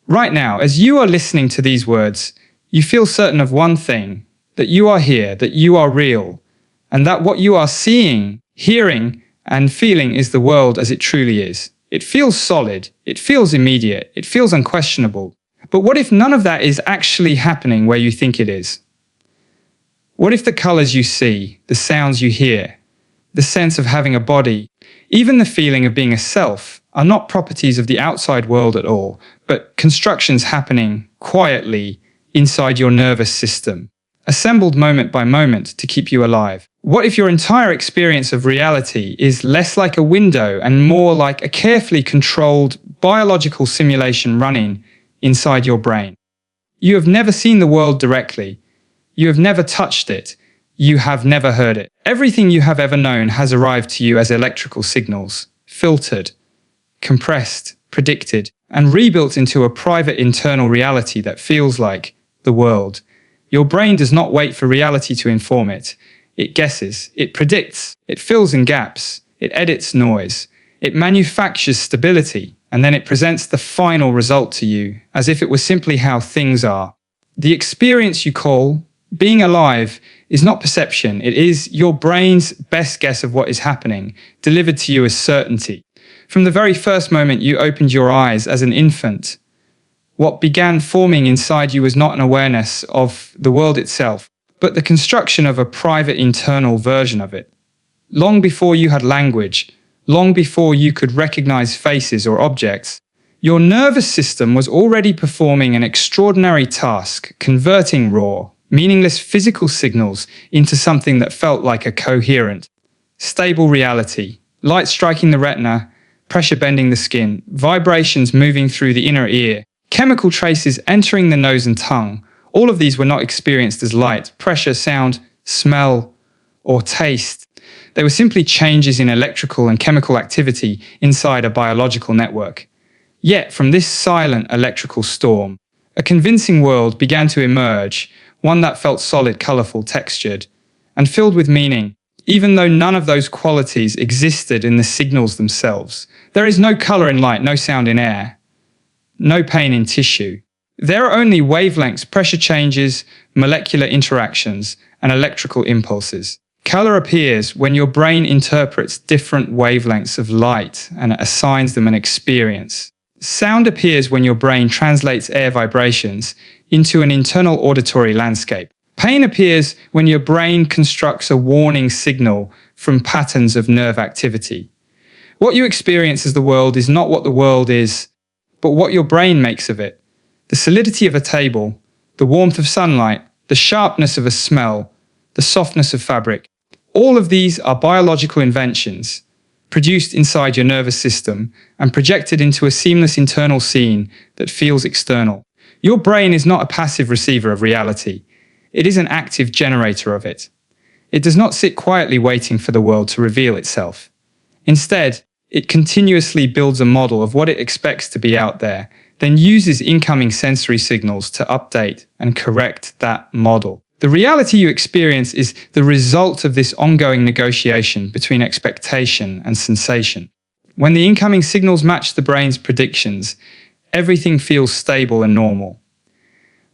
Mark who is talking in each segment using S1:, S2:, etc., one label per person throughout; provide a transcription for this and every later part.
S1: Right now, as you are listening to these words, you feel certain of one thing, that you are here, that you are real, and that what you are seeing, hearing, and feeling is the world as it truly is. It feels solid, it feels immediate, it feels unquestionable. But what if none of that is actually happening where you think it is? What if the colors you see, the sounds you hear, the sense of having a body, even the feeling of being a self, are not properties of the outside world at all, but constructions happening quietly inside your nervous system, assembled moment by moment to keep you alive? What if your entire experience of reality is less like a window and more like a carefully controlled biological simulation running inside your brain? You have never seen the world directly. You have never touched it. You have never heard it. Everything you have ever known has arrived to you as electrical signals, filtered, compressed, predicted, and rebuilt into a private internal reality that feels like the world. Your brain does not wait for reality to inform it. It guesses, it predicts, it fills in gaps, it edits noise, it manufactures stability, and then it presents the final result to you as if it was simply how things are. The experience you call being alive is not perception, it is your brain's best guess of what is happening, delivered to you as certainty. From the very first moment you opened your eyes as an infant, what began forming inside you was not an awareness of the world itself, but the construction of a private internal version of it. Long before you had language, long before you could recognize faces or objects, your nervous system was already performing an extraordinary task, converting raw, meaningless physical signals into something that felt like a coherent, stable reality. Light striking the retina, pressure bending the skin, vibrations moving through the inner ear, chemical traces entering the nose and tongue. All of these were not experienced as light, pressure, sound, smell, or taste. They were simply changes in electrical and chemical activity inside a biological network. Yet, from this silent electrical storm, a convincing world began to emerge, one that felt solid, colorful, textured, and filled with meaning, even though none of those qualities existed in the signals themselves. There is no color in light, no sound in air, no pain in tissue. There are only wavelengths, pressure changes, molecular interactions, and electrical impulses. Color appears when your brain interprets different wavelengths of light and assigns them an experience. Sound appears when your brain translates air vibrations into an internal auditory landscape. Pain appears when your brain constructs a warning signal from patterns of nerve activity. What you experience as the world is not what the world is, but what your brain makes of it. The solidity of a table, the warmth of sunlight, the sharpness of a smell, the softness of fabric. All of these are biological inventions, produced inside your nervous system and projected into a seamless internal scene that feels external. Your brain is not a passive receiver of reality. It is an active generator of it. It does not sit quietly waiting for the world to reveal itself. Instead, it continuously builds a model of what it expects to be out there, then uses incoming sensory signals to update and correct that model. The reality you experience is the result of this ongoing negotiation between expectation and sensation. When the incoming signals match the brain's predictions, everything feels stable and normal.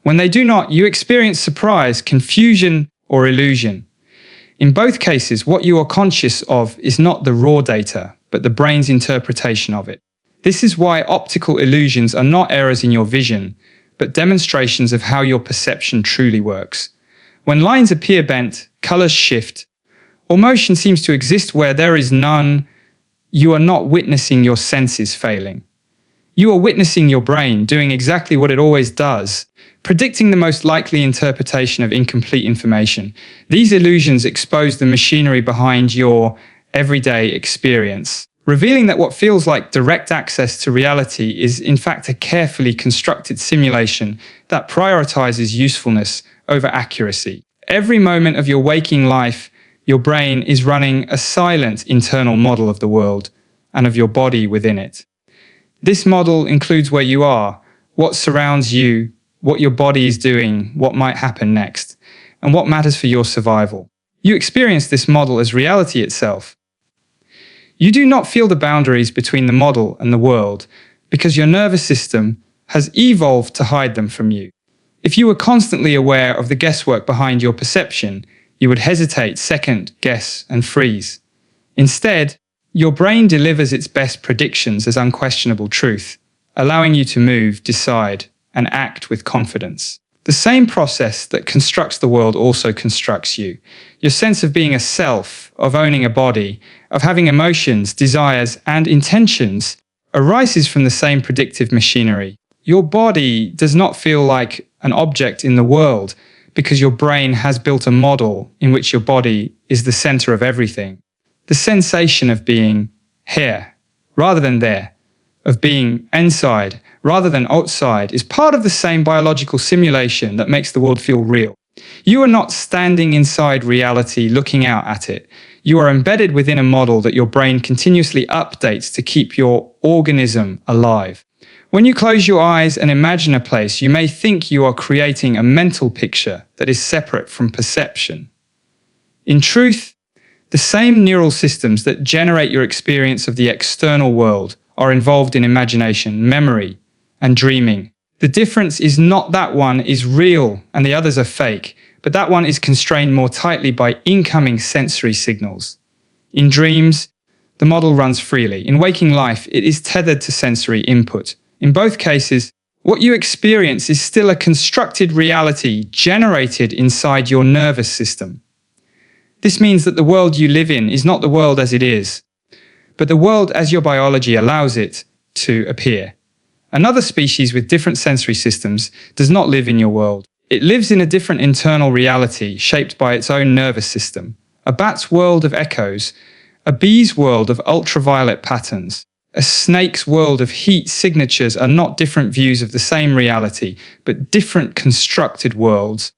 S1: When they do not, you experience surprise, confusion, or illusion. In both cases, what you are conscious of is not the raw data, but the brain's interpretation of it. This is why optical illusions are not errors in your vision, but demonstrations of how your perception truly works. When lines appear bent, colors shift, or motion seems to exist where there is none, you are not witnessing your senses failing. You are witnessing your brain doing exactly what it always does, predicting the most likely interpretation of incomplete information. These illusions expose the machinery behind your everyday experience, revealing that what feels like direct access to reality is in fact a carefully constructed simulation that prioritizes usefulness over accuracy. Every moment of your waking life, your brain is running a silent internal model of the world and of your body within it. This model includes where you are, what surrounds you, what your body is doing, what might happen next, and what matters for your survival. You experience this model as reality itself. You do not feel the boundaries between the model and the world because your nervous system, has evolved to hide them from you. If you were constantly aware of the guesswork behind your perception, you would hesitate, second guess, and freeze. Instead, your brain delivers its best predictions as unquestionable truth, allowing you to move, decide, and act with confidence. The same process that constructs the world also constructs you. Your sense of being a self, of owning a body, of having emotions, desires, and intentions arises from the same predictive machinery. Your body does not feel like an object in the world because your brain has built a model in which your body is the center of everything. The sensation of being here rather than there, of being inside rather than outside, is part of the same biological simulation that makes the world feel real. You are not standing inside reality looking out at it. You are embedded within a model that your brain continuously updates to keep your organism alive. When you close your eyes and imagine a place, you may think you are creating a mental picture that is separate from perception. In truth, the same neural systems that generate your experience of the external world are involved in imagination, memory, and dreaming. The difference is not that one is real and the others are fake, but that one is constrained more tightly by incoming sensory signals. In dreams, the model runs freely. In waking life, it is tethered to sensory input. In both cases, what you experience is still a constructed reality generated inside your nervous system. This means that the world you live in is not the world as it is, but the world as your biology allows it to appear. Another species with different sensory systems does not live in your world. It lives in a different internal reality shaped by its own nervous system. A bat's world of echoes, a bee's world of ultraviolet patterns, a snake's world of heat signatures are not different views of the same reality, but different constructed worlds,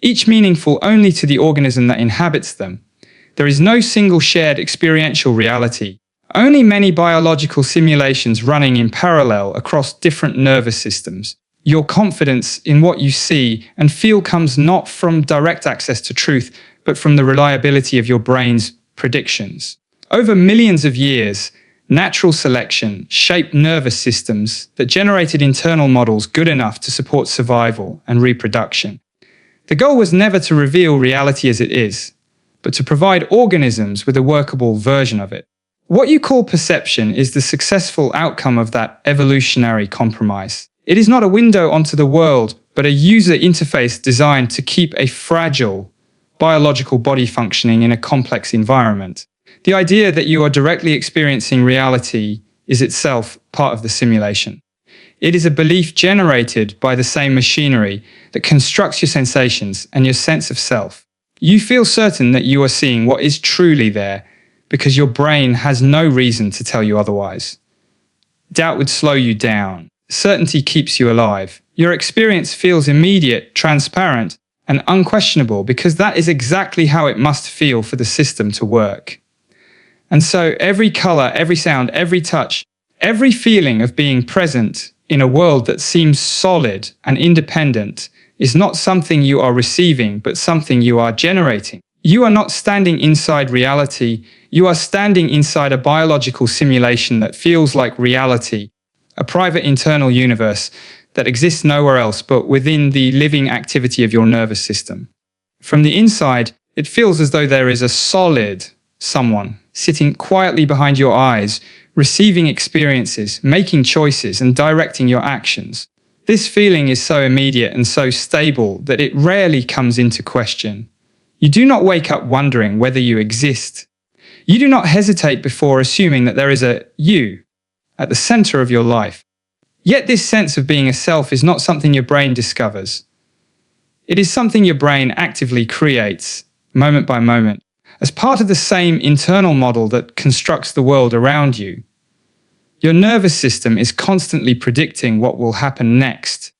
S1: each meaningful only to the organism that inhabits them. There is no single shared experiential reality, only many biological simulations running in parallel across different nervous systems. Your confidence in what you see and feel comes not from direct access to truth, but from the reliability of your brain's predictions. Over millions of years, natural selection shaped nervous systems that generated internal models good enough to support survival and reproduction. The goal was never to reveal reality as it is, but to provide organisms with a workable version of it. What you call perception is the successful outcome of that evolutionary compromise. It is not a window onto the world, but a user interface designed to keep a fragile biological body functioning in a complex environment. The idea that you are directly experiencing reality is itself part of the simulation. It is a belief generated by the same machinery that constructs your sensations and your sense of self. You feel certain that you are seeing what is truly there because your brain has no reason to tell you otherwise. Doubt would slow you down. Certainty keeps you alive. Your experience feels immediate, transparent, and unquestionable because that is exactly how it must feel for the system to work. And so every color, every sound, every touch, every feeling of being present in a world that seems solid and independent is not something you are receiving, but something you are generating. You are not standing inside reality, you are standing inside a biological simulation that feels like reality, a private internal universe that exists nowhere else but within the living activity of your nervous system. From the inside, it feels as though there is a solid someone sitting quietly behind your eyes, receiving experiences, making choices, and directing your actions. This feeling is so immediate and so stable that it rarely comes into question. You do not wake up wondering whether you exist. You do not hesitate before assuming that there is a you at the center of your life. Yet this sense of being a self is not something your brain discovers. It is something your brain actively creates, moment by moment, as part of the same internal model that constructs the world around you. Your nervous system is constantly predicting what will happen next.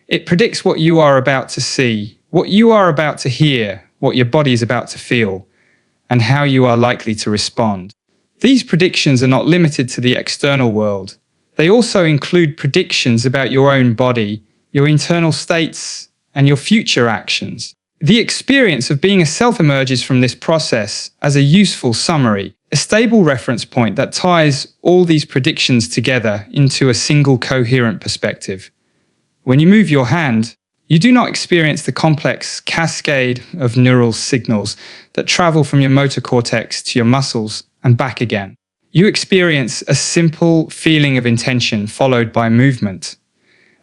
S1: It predicts what you are about to see, what you are about to hear, what your body is about to feel, and how you are likely to respond. These predictions are not limited to the external world. They also include predictions about your own body, your internal states, and your future actions. The experience of being a self emerges from this process as a useful summary. a stable reference point that ties all these predictions together into a single coherent perspective. When you move your hand, you do not experience the complex cascade of neural signals that travel from your motor cortex to your muscles and back again. You experience a simple feeling of intention followed by movement.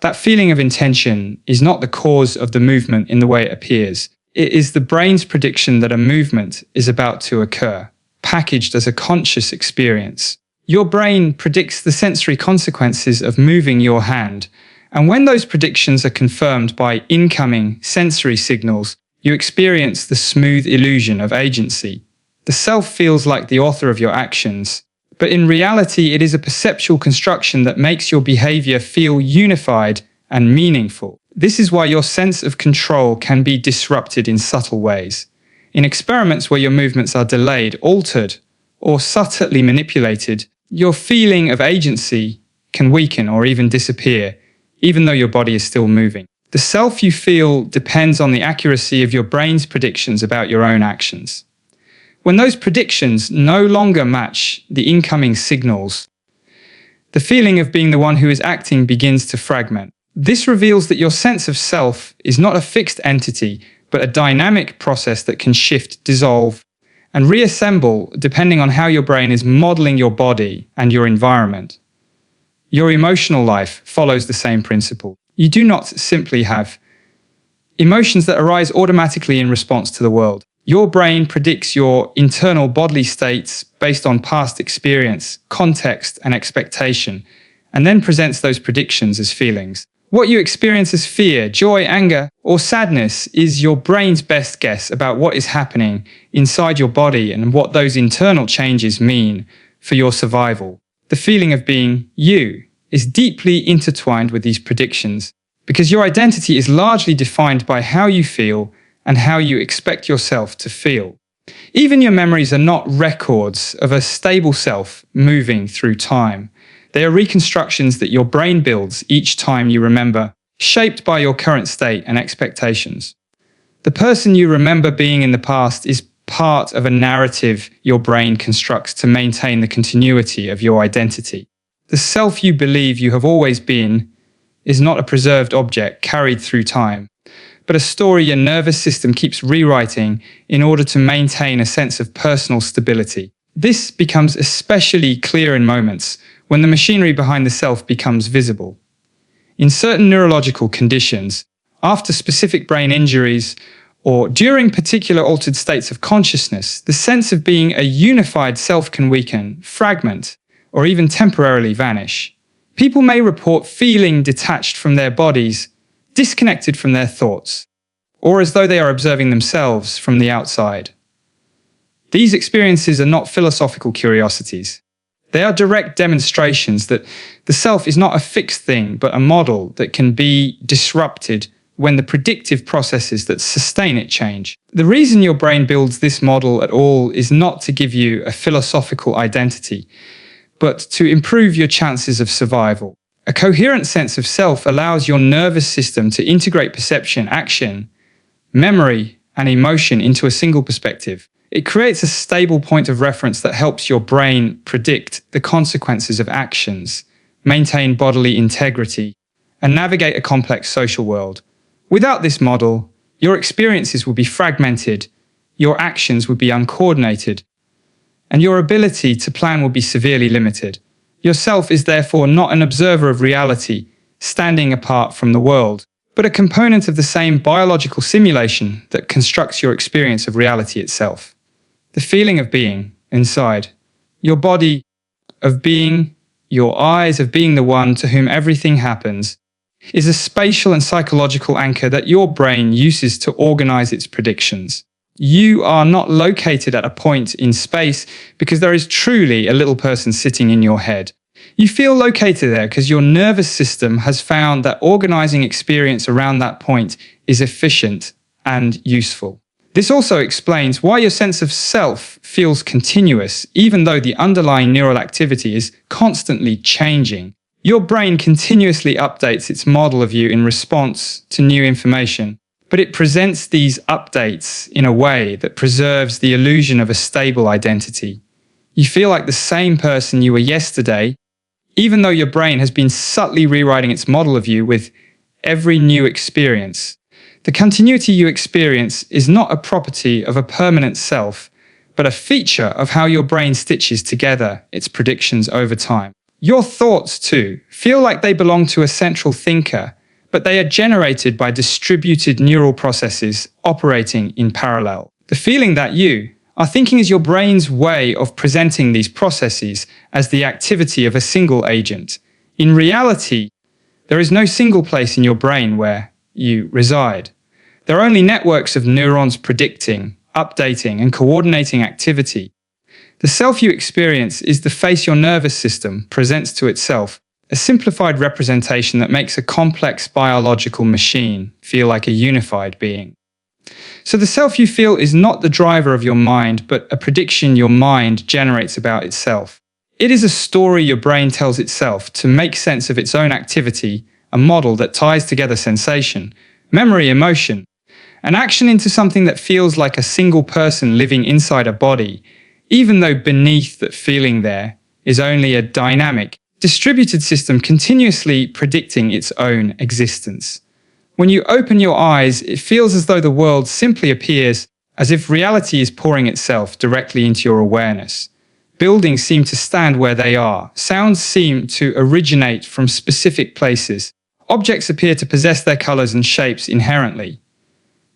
S1: That feeling of intention is not the cause of the movement in the way it appears. It is the brain's prediction that a movement is about to occur, packaged as a conscious experience. Your brain predicts the sensory consequences of moving your hand, and when those predictions are confirmed by incoming sensory signals, you experience the smooth illusion of agency. The self feels like the author of your actions, but in reality it is a perceptual construction that makes your behavior feel unified and meaningful. This is why your sense of control can be disrupted in subtle ways. In experiments where your movements are delayed, altered, or subtly manipulated, your feeling of agency can weaken or even disappear, even though your body is still moving. The self you feel depends on the accuracy of your brain's predictions about your own actions. When those predictions no longer match the incoming signals, the feeling of being the one who is acting begins to fragment. This reveals that your sense of self is not a fixed entity, but a dynamic process that can shift, dissolve, and reassemble depending on how your brain is modeling your body and your environment. Your emotional life follows the same principle. You do not simply have emotions that arise automatically in response to the world. Your brain predicts your internal bodily states based on past experience, context, and expectation, and then presents those predictions as feelings. What you experience as fear, joy, anger, or sadness is your brain's best guess about what is happening inside your body and what those internal changes mean for your survival. The feeling of being you is deeply intertwined with these predictions because your identity is largely defined by how you feel and how you expect yourself to feel. Even your memories are not records of a stable self moving through time. They are reconstructions that your brain builds each time you remember, shaped by your current state and expectations. The person you remember being in the past is part of a narrative your brain constructs to maintain the continuity of your identity. The self you believe you have always been is not a preserved object carried through time, but a story your nervous system keeps rewriting in order to maintain a sense of personal stability. This becomes especially clear in moments when the machinery behind the self becomes visible. In certain neurological conditions, after specific brain injuries, or during particular altered states of consciousness, the sense of being a unified self can weaken, fragment, or even temporarily vanish. People may report feeling detached from their bodies, disconnected from their thoughts, or as though they are observing themselves from the outside. These experiences are not philosophical curiosities. They are direct demonstrations that the self is not a fixed thing, but a model that can be disrupted when the predictive processes that sustain it change. The reason your brain builds this model at all is not to give you a philosophical identity, but to improve your chances of survival. A coherent sense of self allows your nervous system to integrate perception, action, memory, and emotion into a single perspective. It creates a stable point of reference that helps your brain predict the consequences of actions, maintain bodily integrity, and navigate a complex social world. Without this model, your experiences would be fragmented, your actions would be uncoordinated, and your ability to plan would be severely limited. Your self is therefore not an observer of reality, standing apart from the world, but a component of the same biological simulation that constructs your experience of reality itself. The feeling of being inside, your body of being, your eyes of being the one to whom everything happens, is a spatial and psychological anchor that your brain uses to organize its predictions. You are not located at a point in space because there is truly a little person sitting in your head. You feel located there because your nervous system has found that organizing experience around that point is efficient and useful. This also explains why your sense of self feels continuous, even though the underlying neural activity is constantly changing. Your brain continuously updates its model of you in response to new information, but it presents these updates in a way that preserves the illusion of a stable identity. You feel like the same person you were yesterday, even though your brain has been subtly rewriting its model of you with every new experience. The continuity you experience is not a property of a permanent self, but a feature of how your brain stitches together its predictions over time. Your thoughts, too, feel like they belong to a central thinker, but they are generated by distributed neural processes operating in parallel. The feeling that you are thinking is your brain's way of presenting these processes as the activity of a single agent. In reality, there is no single place in your brain where you reside. There are only networks of neurons predicting, updating, and coordinating activity. The self you experience is the face your nervous system presents to itself, a simplified representation that makes a complex biological machine feel like a unified being. So the self you feel is not the driver of your mind, but a prediction your mind generates about itself. It is a story your brain tells itself to make sense of its own activity, a model that ties together sensation, memory, emotion, and action into something that feels like a single person living inside a body, even though beneath that feeling there is only a dynamic, distributed system continuously predicting its own existence. When you open your eyes, it feels as though the world simply appears, as if reality is pouring itself directly into your awareness. Buildings seem to stand where they are. Sounds seem to originate from specific places. Objects appear to possess their colors and shapes inherently.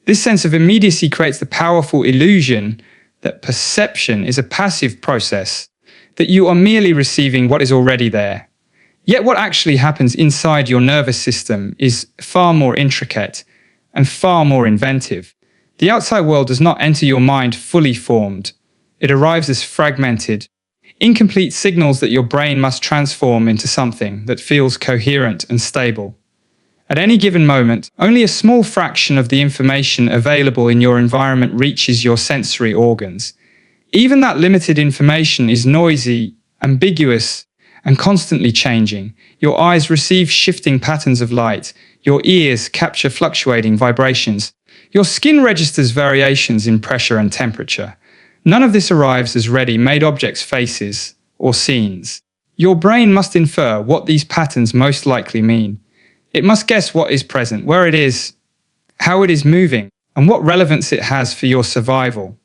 S1: This sense of immediacy creates the powerful illusion that perception is a passive process, that you are merely receiving what is already there. Yet what actually happens inside your nervous system is far more intricate and far more inventive. The outside world does not enter your mind fully formed. It arrives as fragmented, incomplete signals that your brain must transform into something that feels coherent and stable. At any given moment, only a small fraction of the information available in your environment reaches your sensory organs. Even that limited information is noisy, ambiguous, and constantly changing. Your eyes receive shifting patterns of light. Your ears capture fluctuating vibrations. Your skin registers variations in pressure and temperature. None of this arrives as ready-made objects, faces, or scenes. Your brain must infer what these patterns most likely mean. It must guess what is present, where it is, how it is moving, and what relevance it has for your survival.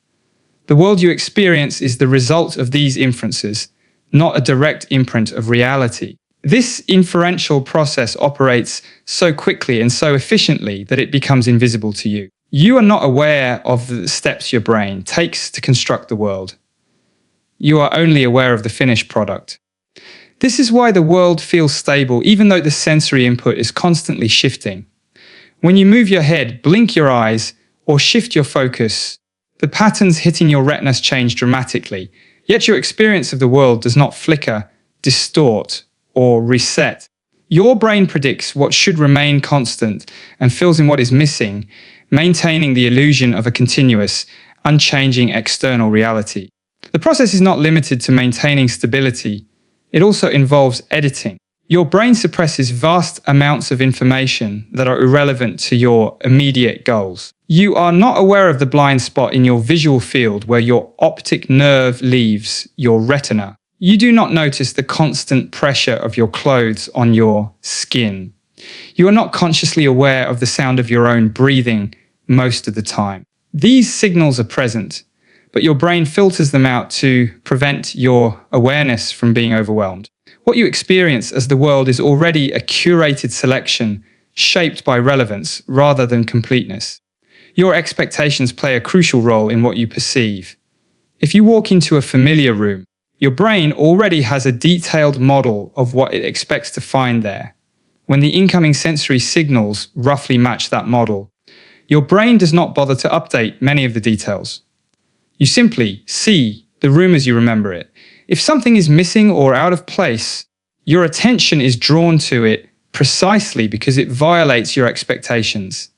S1: The world you experience is the result of these inferences, not a direct imprint of reality. This inferential process operates so quickly and so efficiently that it becomes invisible to you. You are not aware of the steps your brain takes to construct the world. You are only aware of the finished product. This is why the world feels stable even though the sensory input is constantly shifting. When you move your head, blink your eyes, or shift your focus, the patterns hitting your retinas change dramatically, yet your experience of the world does not flicker, distort, or reset. Your brain predicts what should remain constant and fills in what is missing, maintaining the illusion of a continuous, unchanging external reality. The process is not limited to maintaining stability. It also involves editing. Your brain suppresses vast amounts of information that are irrelevant to your immediate goals. You are not aware of the blind spot in your visual field where your optic nerve leaves your retina. You do not notice the constant pressure of your clothes on your skin. You are not consciously aware of the sound of your own breathing most of the time. These signals are present, but your brain filters them out to prevent your awareness from being overwhelmed. What you experience as the world is already a curated selection shaped by relevance rather than completeness. Your expectations play a crucial role in what you perceive. If you walk into a familiar room, your brain already has a detailed model of what it expects to find there. When the incoming sensory signals roughly match that model, your brain does not bother to update many of the details. You simply see the room as you remember it. If something is missing or out of place, your attention is drawn to it precisely because it violates your expectations.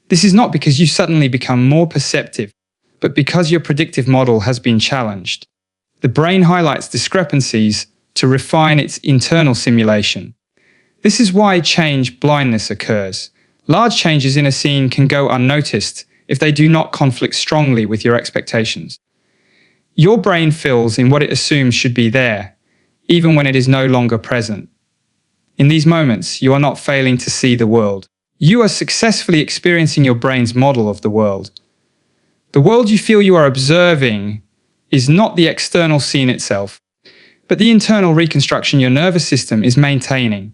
S1: This is not because you suddenly become more perceptive, but because your predictive model has been challenged. The brain highlights discrepancies to refine its internal simulation. This is why change blindness occurs. Large changes in a scene can go unnoticed if they do not conflict strongly with your expectations. Your brain fills in what it assumes should be there, even when it is no longer present. In these moments, you are not failing to see the world. You are successfully experiencing your brain's model of the world. The world you feel you are observing is not the external scene itself, but the internal reconstruction your nervous system is maintaining.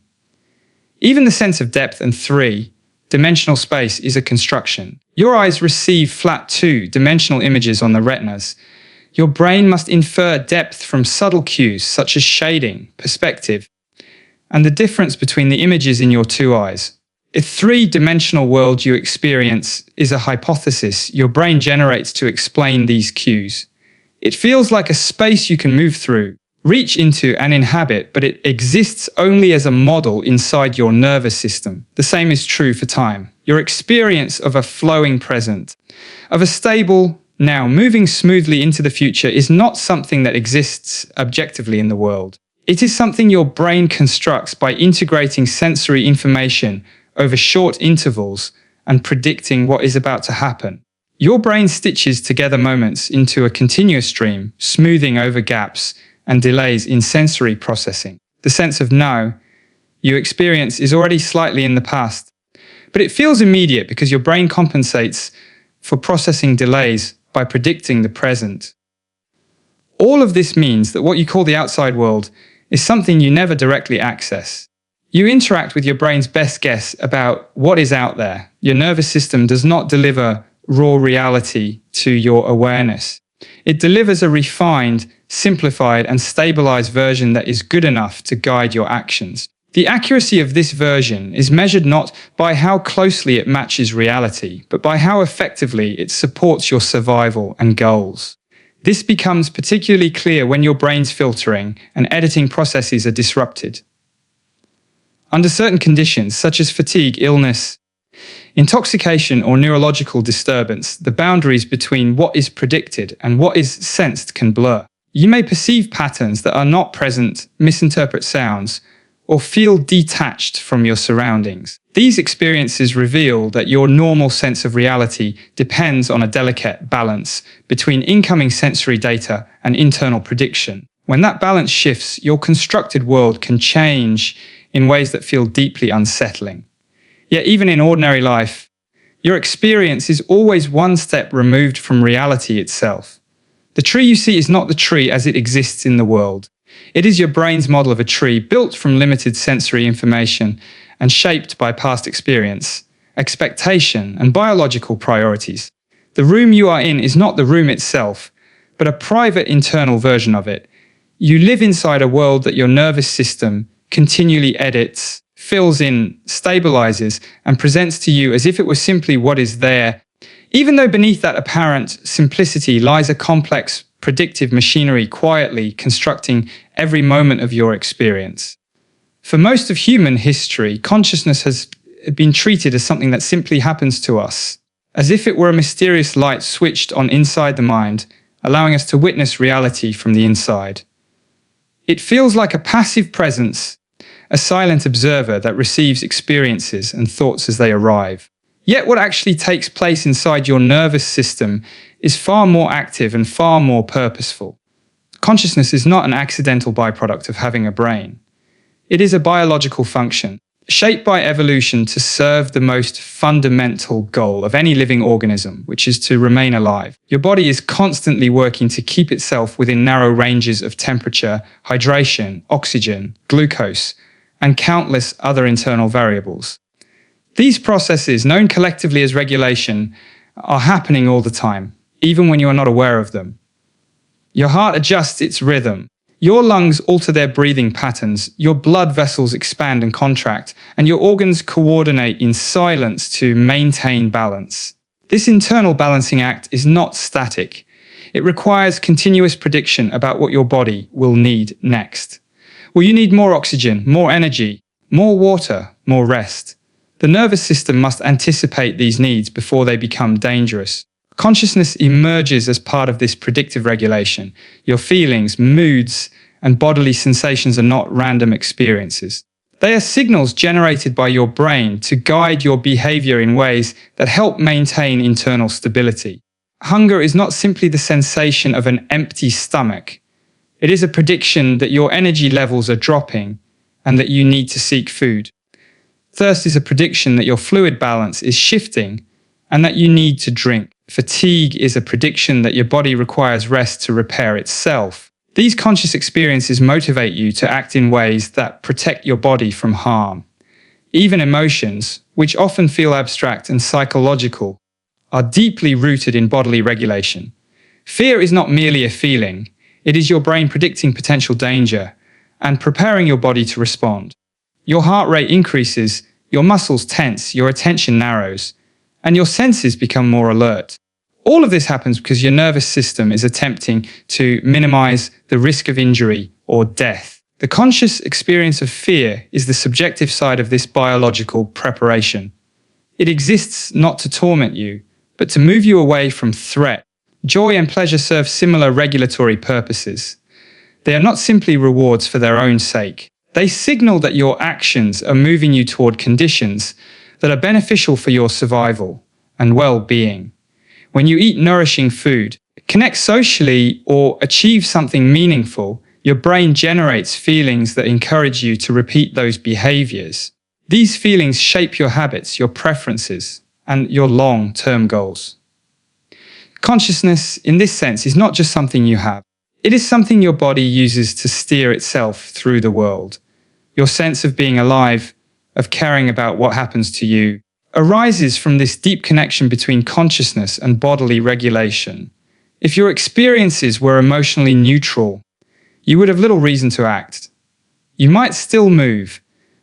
S1: Even the sense of depth and three-dimensional space is a construction. Your eyes receive flat two-dimensional images on the retinas. Your brain must infer depth from subtle cues such as shading, perspective, and the difference between the images in your two eyes. A three-dimensional world you experience is a hypothesis your brain generates to explain these cues. It feels like a space you can move through, reach into and inhabit, but it exists only as a model inside your nervous system. The same is true for time. Your experience of a flowing present, of a stable now moving smoothly into the future, is not something that exists objectively in the world. It is something your brain constructs by integrating sensory information over short intervals and predicting what is about to happen. Your brain stitches together moments into a continuous stream, smoothing over gaps and delays in sensory processing. The sense of now you experience is already slightly in the past, but it feels immediate because your brain compensates for processing delays by predicting the present. All of this means that what you call the outside world is something you never directly access. You interact with your brain's best guess about what is out there. Your nervous system does not deliver raw reality to your awareness. It delivers a refined, simplified, and stabilized version that is good enough to guide your actions. The accuracy of this version is measured not by how closely it matches reality, but by how effectively it supports your survival and goals. This becomes particularly clear when your brain's filtering and editing processes are disrupted. Under certain conditions, such as fatigue, illness, intoxication, or neurological disturbance, the boundaries between what is predicted and what is sensed can blur. You may perceive patterns that are not present, misinterpret sounds, or feel detached from your surroundings. These experiences reveal that your normal sense of reality depends on a delicate balance between incoming sensory data and internal prediction. When that balance shifts, your constructed world can change in ways that feel deeply unsettling. Yet even in ordinary life, your experience is always one step removed from reality itself. The tree you see is not the tree as it exists in the world. It is your brain's model of a tree built from limited sensory information and shaped by past experience, expectation, and biological priorities. The room you are in is not the room itself, but a private internal version of it. You live inside a world that your nervous system continually edits, fills in, stabilizes, and presents to you as if it was simply what is there, even though beneath that apparent simplicity lies a complex predictive machinery quietly constructing every moment of your experience. For most of human history, consciousness has been treated as something that simply happens to us, as if it were a mysterious light switched on inside the mind, allowing us to witness reality from the inside. It feels like a passive presence, a silent observer that receives experiences and thoughts as they arrive. Yet what actually takes place inside your nervous system is far more active and far more purposeful. Consciousness is not an accidental byproduct of having a brain. It is a biological function, shaped by evolution to serve the most fundamental goal of any living organism, which is to remain alive. Your body is constantly working to keep itself within narrow ranges of temperature, hydration, oxygen, glucose, and countless other internal variables. These processes, known collectively as regulation, are happening all the time, even when you are not aware of them. Your heart adjusts its rhythm. Your lungs alter their breathing patterns, your blood vessels expand and contract, and your organs coordinate in silence to maintain balance. This internal balancing act is not static. It requires continuous prediction about what your body will need next. Will you need more oxygen, more energy, more water, more rest? The nervous system must anticipate these needs before they become dangerous. Consciousness emerges as part of this predictive regulation. Your feelings, moods, and bodily sensations are not random experiences. They are signals generated by your brain to guide your behavior in ways that help maintain internal stability. Hunger is not simply the sensation of an empty stomach. It is a prediction that your energy levels are dropping and that you need to seek food. Thirst is a prediction that your fluid balance is shifting and that you need to drink. Fatigue is a prediction that your body requires rest to repair itself. These conscious experiences motivate you to act in ways that protect your body from harm. Even emotions, which often feel abstract and psychological, are deeply rooted in bodily regulation. Fear is not merely a feeling, it is your brain predicting potential danger and preparing your body to respond. Your heart rate increases, your muscles tense, your attention narrows, and your senses become more alert. All of this happens because your nervous system is attempting to minimize the risk of injury or death. The conscious experience of fear is the subjective side of this biological preparation. It exists not to torment you, but to move you away from threat. Joy and pleasure serve similar regulatory purposes. They are not simply rewards for their own sake. They signal that your actions are moving you toward conditions that are beneficial for your survival and well-being. When you eat nourishing food, connect socially, or achieve something meaningful, your brain generates feelings that encourage you to repeat those behaviors. These feelings shape your habits, your preferences, and your long-term goals. Consciousness, in this sense, is not just something you have. It is something your body uses to steer itself through the world. Your sense of being alive, of caring about what happens to you, arises from this deep connection between consciousness and bodily regulation. If your experiences were emotionally neutral, you would have little reason to act. You might still move,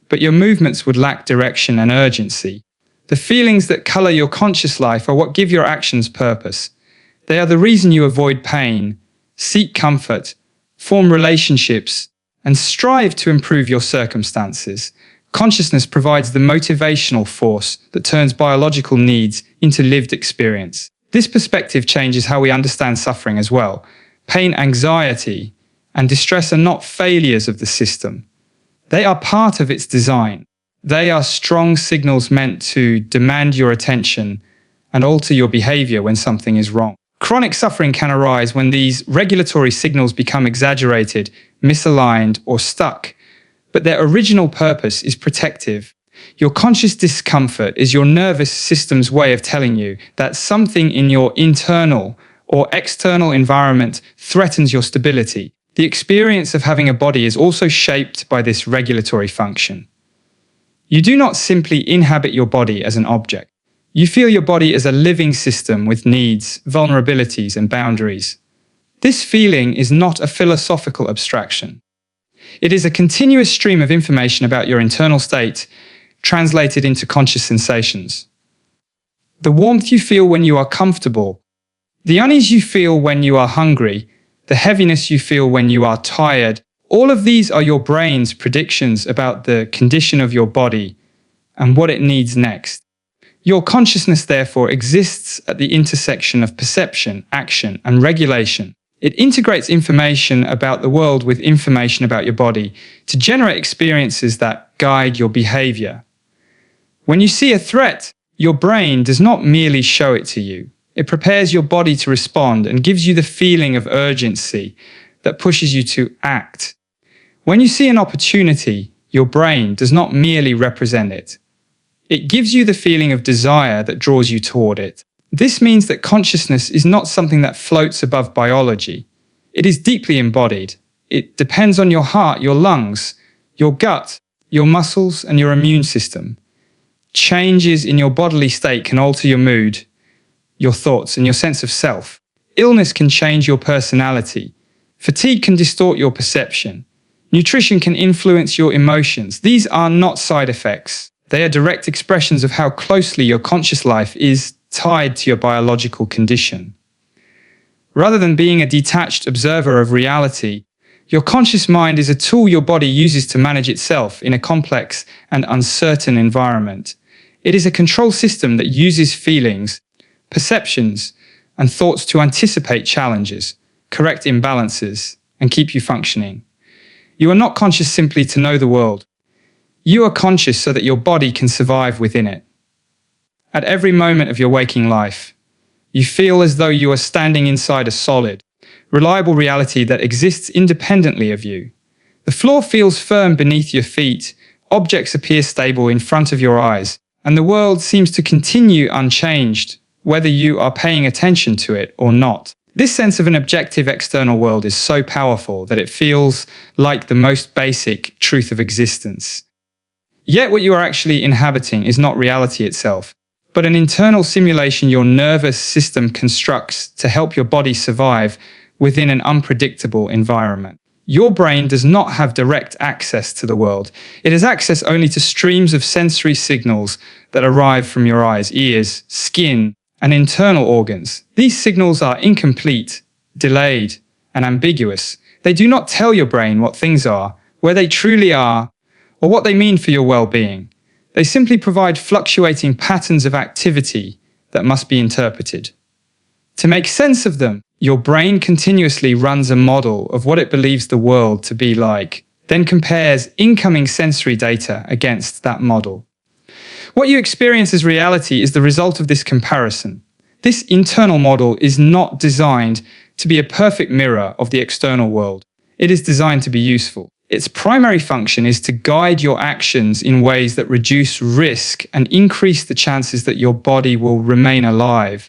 S1: but your movements would lack direction and urgency. The feelings that color your conscious life are what give your actions purpose. They are the reason you avoid pain, seek comfort, form relationships, and strive to improve your circumstances. Consciousness provides the motivational force that turns biological needs into lived experience. This perspective changes how we understand suffering as well. Pain, anxiety, and distress are not failures of the system. They are part of its design. They are strong signals meant to demand your attention and alter your behavior when something is wrong. Chronic suffering can arise when these regulatory signals become exaggerated, misaligned, or stuck, but their original purpose is protective. Your conscious discomfort is your nervous system's way of telling you that something in your internal or external environment threatens your stability. The experience of having a body is also shaped by this regulatory function. You do not simply inhabit your body as an object. You feel your body as a living system with needs, vulnerabilities, and boundaries. This feeling is not a philosophical abstraction. It is a continuous stream of information about your internal state, translated into conscious sensations. The warmth you feel when you are comfortable, the unease you feel when you are hungry, the heaviness you feel when you are tired, all of these are your brain's predictions about the condition of your body and what it needs next. Your consciousness, therefore, exists at the intersection of perception, action, and regulation. It integrates information about the world with information about your body to generate experiences that guide your behavior. When you see a threat, your brain does not merely show it to you. It prepares your body to respond and gives you the feeling of urgency that pushes you to act. When you see an opportunity, your brain does not merely represent it. It gives you the feeling of desire that draws you toward it. This means that consciousness is not something that floats above biology. It is deeply embodied. It depends on your heart, your lungs, your gut, your muscles, and your immune system. Changes in your bodily state can alter your mood, your thoughts, and your sense of self. Illness can change your personality. Fatigue can distort your perception. Nutrition can influence your emotions. These are not side effects. They are direct expressions of how closely your conscious life is tied to your biological condition. Rather than being a detached observer of reality, your conscious mind is a tool your body uses to manage itself in a complex and uncertain environment. It is a control system that uses feelings, perceptions, and thoughts to anticipate challenges, correct imbalances, and keep you functioning. You are not conscious simply to know the world. You are conscious so that your body can survive within it. At every moment of your waking life, You feel as though you are standing inside a solid, reliable reality that exists independently of you. The floor feels firm beneath your feet, objects appear stable in front of your eyes, and the world seems to continue unchanged, whether you are paying attention to it or not. This sense of an objective external world is so powerful that it feels like the most basic truth of existence. Yet what you are actually inhabiting is not reality itself, but an internal simulation your nervous system constructs to help your body survive within an unpredictable environment. Your brain does not have direct access to the world. It has access only to streams of sensory signals that arrive from your eyes, ears, skin, and internal organs. These signals are incomplete, delayed, and ambiguous. They do not tell your brain what things are, where they truly are, or what they mean for your well-being. They simply provide fluctuating patterns of activity that must be interpreted. To make sense of them, your brain continuously runs a model of what it believes the world to be like, then compares incoming sensory data against that model. What you experience as reality is the result of this comparison. This internal model is not designed to be a perfect mirror of the external world. It is designed to be useful. Its primary function is to guide your actions in ways that reduce risk and increase the chances that your body will remain alive.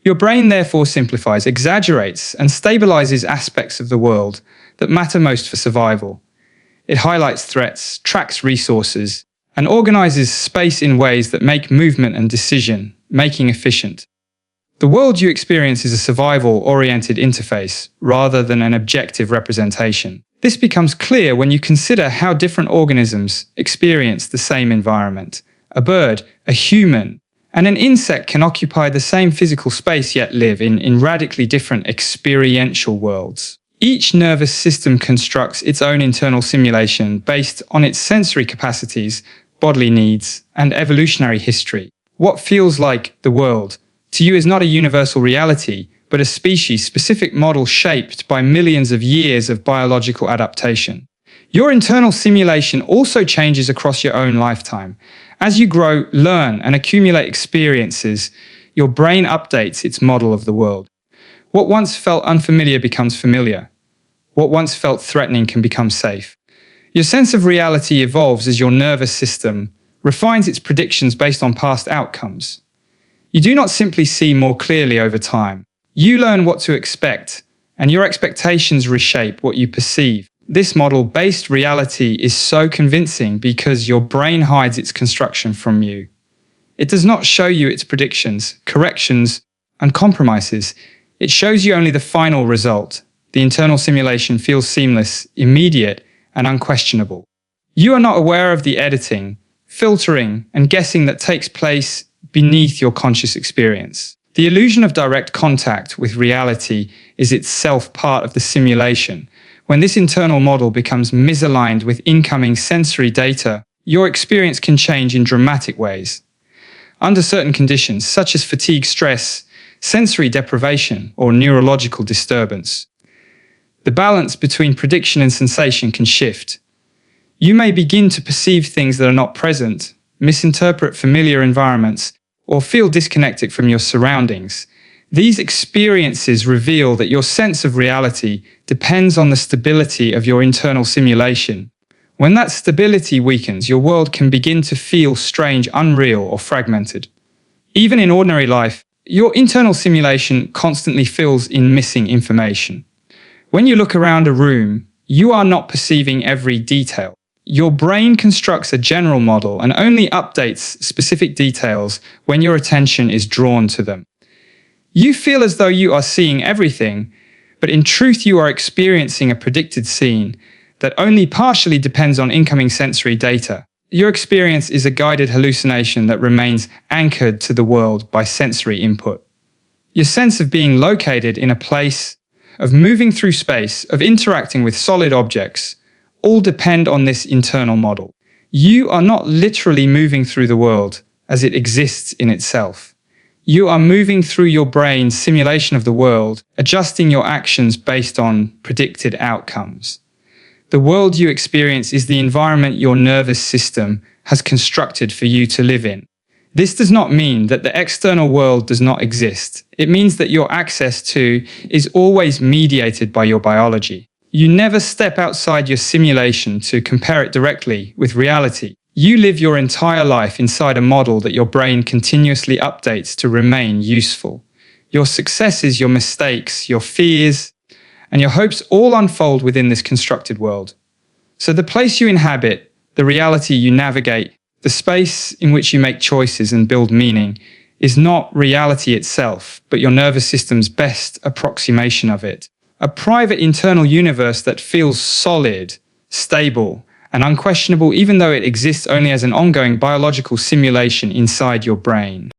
S1: Your brain therefore simplifies, exaggerates, and stabilizes aspects of the world that matter most for survival. It highlights threats, tracks resources, and organizes space in ways that make movement and decision-making efficient. The world you experience is a survival-oriented interface rather than an objective representation. This becomes clear when you consider how different organisms experience the same environment. A bird, a human, and an insect can occupy the same physical space yet live in radically different experiential worlds. Each nervous system constructs its own internal simulation based on its sensory capacities, bodily needs, and evolutionary history. What feels like the world to you is not a universal reality, but a species-specific model shaped by millions of years of biological adaptation. Your internal simulation also changes across your own lifetime. As you grow, learn, and accumulate experiences, your brain updates its model of the world. What once felt unfamiliar becomes familiar. What once felt threatening can become safe. Your sense of reality evolves as your nervous system refines its predictions based on past outcomes. You do not simply see more clearly over time. You learn what to expect, and your expectations reshape what you perceive. This model-based reality is so convincing because your brain hides its construction from you. It does not show you its predictions, corrections, and compromises. It shows you only the final result. The internal simulation feels seamless, immediate, and unquestionable. You are not aware of the editing, filtering, and guessing that takes place beneath your conscious experience. The illusion of direct contact with reality is itself part of the simulation. When this internal model becomes misaligned with incoming sensory data, your experience can change in dramatic ways. Under certain conditions, such as fatigue, stress, sensory deprivation, or neurological disturbance, the balance between prediction and sensation can shift. You may begin to perceive things that are not present, misinterpret familiar environments, or feel disconnected from your surroundings. These experiences reveal that your sense of reality depends on the stability of your internal simulation. When that stability weakens, your world can begin to feel strange, unreal, or fragmented. Even in ordinary life, your internal simulation constantly fills in missing information. When you look around a room, you are not perceiving every detail. Your brain constructs a general model and only updates specific details when your attention is drawn to them. You feel as though you are seeing everything, but in truth you are experiencing a predicted scene that only partially depends on incoming sensory data. Your experience is a guided hallucination that remains anchored to the world by sensory input. Your sense of being located in a place, of moving through space, of interacting with solid objects, all depend on this internal model. You are not literally moving through the world as it exists in itself. You are moving through your brain's simulation of the world, adjusting your actions based on predicted outcomes. The world you experience is the environment your nervous system has constructed for you to live in. This does not mean that the external world does not exist. It means that your access to is always mediated by your biology. You never step outside your simulation to compare it directly with reality. You live your entire life inside a model that your brain continuously updates to remain useful. Your successes, your mistakes, your fears, and your hopes all unfold within this constructed world. So the place you inhabit, the reality you navigate, the space in which you make choices and build meaning is not reality itself, but your nervous system's best approximation of it. A private internal universe that feels solid, stable, and unquestionable even though it exists only as an ongoing biological simulation inside your brain.